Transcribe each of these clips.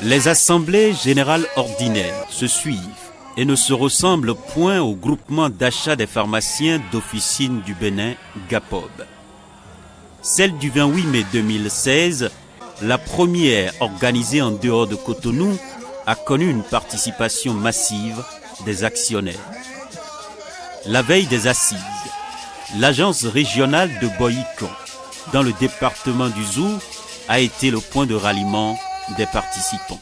Les assemblées générales ordinaires se suivent et ne se ressemblent point au groupement d'achat des pharmaciens d'officine du Bénin, GAPOB. Celle du 28 mai 2016, la première organisée en dehors de Cotonou, a connu une participation massive des actionnaires. La veille des assises, l'agence régionale de Boyikon, dans le département du Zou, a été le point de ralliement des participants.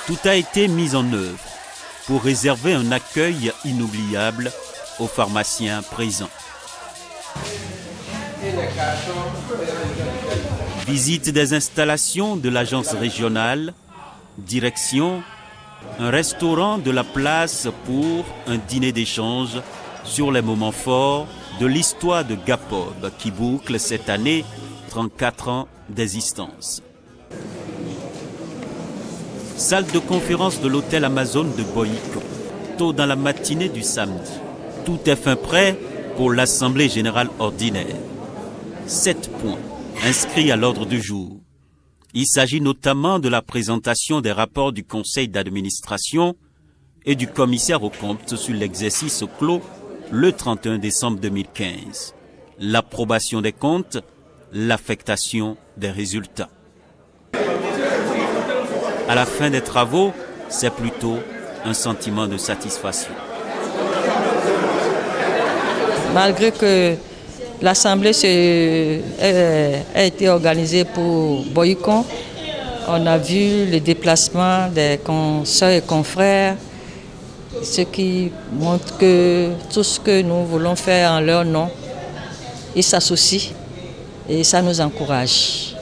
Tout a été mis en œuvre pour réserver un accueil inoubliable aux pharmaciens présents. Visite des installations de l'agence régionale, direction, un restaurant de la place pour un dîner d'échange sur les moments forts de l'histoire de GAPOB qui boucle cette année 34 ans d'existence. Salle de conférence de l'hôtel Amazon de Boyikon, tôt dans la matinée du samedi. Tout est fin prêt pour l'Assemblée générale ordinaire. 7 points inscrits à l'ordre du jour. Il s'agit notamment de la présentation des rapports du conseil d'administration et du commissaire aux comptes sur l'exercice clos le 31 décembre 2015. L'approbation des comptes, l'affectation des résultats. À la fin des travaux, c'est plutôt un sentiment de satisfaction. Malgré que l'Assemblée a été organisée pour Boyikon, on a vu le déplacement des consoeurs et confrères, ce qui montre que tout ce que nous voulons faire en leur nom, ils s'associent et ça nous encourage.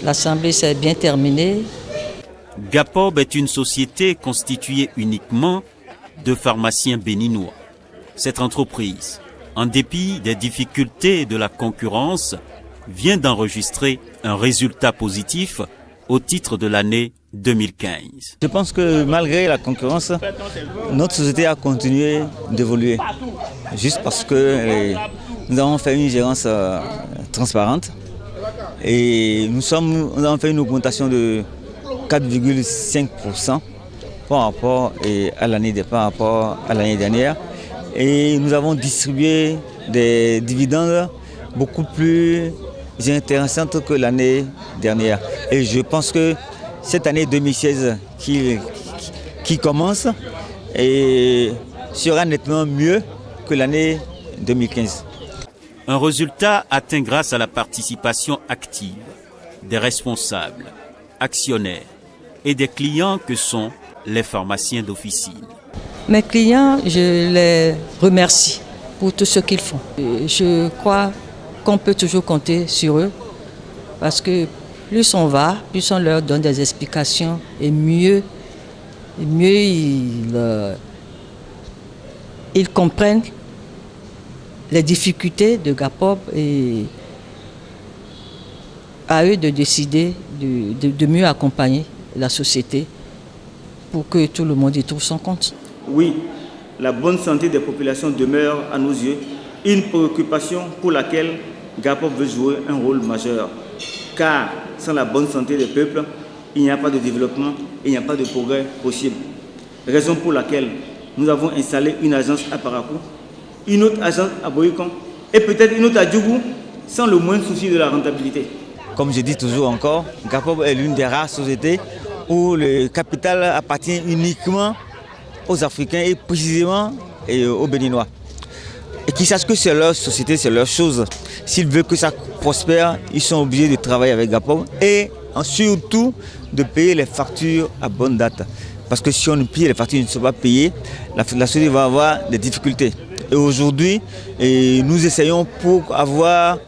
L'Assemblée s'est bien terminée. GAPOB est une société constituée uniquement de pharmaciens béninois. Cette entreprise, en dépit des difficultés et de la concurrence, vient d'enregistrer un résultat positif au titre de l'année 2015. Je pense que malgré la concurrence, notre société a continué d'évoluer. Juste parce que nous avons fait une gérance transparente et nous avons fait une augmentation de 4,5% par rapport à l'année dernière. Et nous avons distribué des dividendes beaucoup plus intéressantes que l'année dernière. Et je pense que cette année 2016 qui commence sera nettement mieux que l'année 2015. Un résultat atteint grâce à la participation active des responsables, actionnaires et des clients que sont les pharmaciens d'officine. Mes clients, je les remercie pour tout ce qu'ils font. Je crois qu'on peut toujours compter sur eux parce que plus on va, plus on leur donne des explications et mieux ils comprennent les difficultés de GAPOB et à eux de décider de mieux accompagner la société pour que tout le monde y trouve son compte. Oui, la bonne santé des populations demeure à nos yeux une préoccupation pour laquelle GAPOB veut jouer un rôle majeur. Car sans la bonne santé des peuples, il n'y a pas de développement et il n'y a pas de progrès possible. Raison pour laquelle nous avons installé une agence à Parakou, une autre agence à Boyikon et peut-être une autre à Djougou sans le moindre souci de la rentabilité. Comme je dis toujours encore, GAPOB est l'une des rares sociétés où le capital appartient uniquement aux Africains et précisément aux Béninois. Et qu'ils sachent que c'est leur société, c'est leur chose. S'ils veulent que ça prospère, ils sont obligés de travailler avec GAPOB et surtout de payer les factures à bonne date. Parce que si on ne paye les factures, ne sont pas payées, la société va avoir des difficultés. Et aujourd'hui, nous essayons pour avoir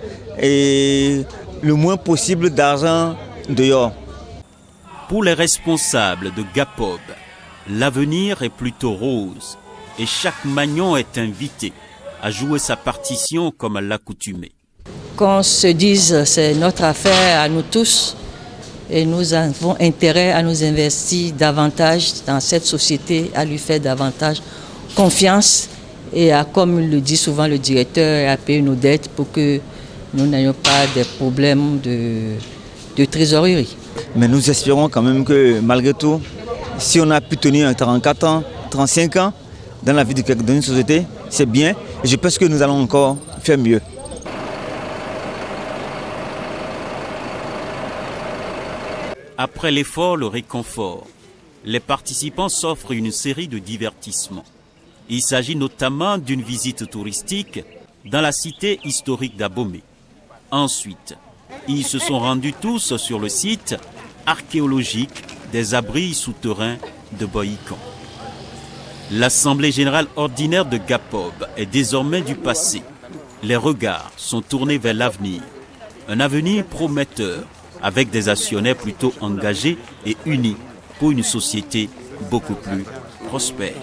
le moins possible d'argent dehors. Pour les responsables de GAPOB, l'avenir est plutôt rose et chaque magnon est invité à jouer sa partition comme à l'accoutumée. Qu'on se dise c'est notre affaire à nous tous Et nous avons intérêt à nous investir davantage dans cette société, à lui faire davantage confiance et à, comme le dit souvent le directeur, à payer nos dettes pour que nous n'ayons pas de problèmes de trésorerie. Mais nous espérons quand même que malgré tout, si on a pu tenir 34 ans, 35 ans dans la vie d'une société, c'est bien. Et je pense que nous allons encore faire mieux. Après l'effort, le réconfort. Les participants s'offrent une série de divertissements. Il s'agit notamment d'une visite touristique dans la cité historique d'Abomey. Ensuite, ils se sont rendus tous sur le site archéologique des abris souterrains de Boyikon. L'Assemblée générale ordinaire de Gapob est désormais du passé. Les regards sont tournés vers l'avenir. Un avenir prometteur, avec des actionnaires plutôt engagés et unis pour une société beaucoup plus prospère.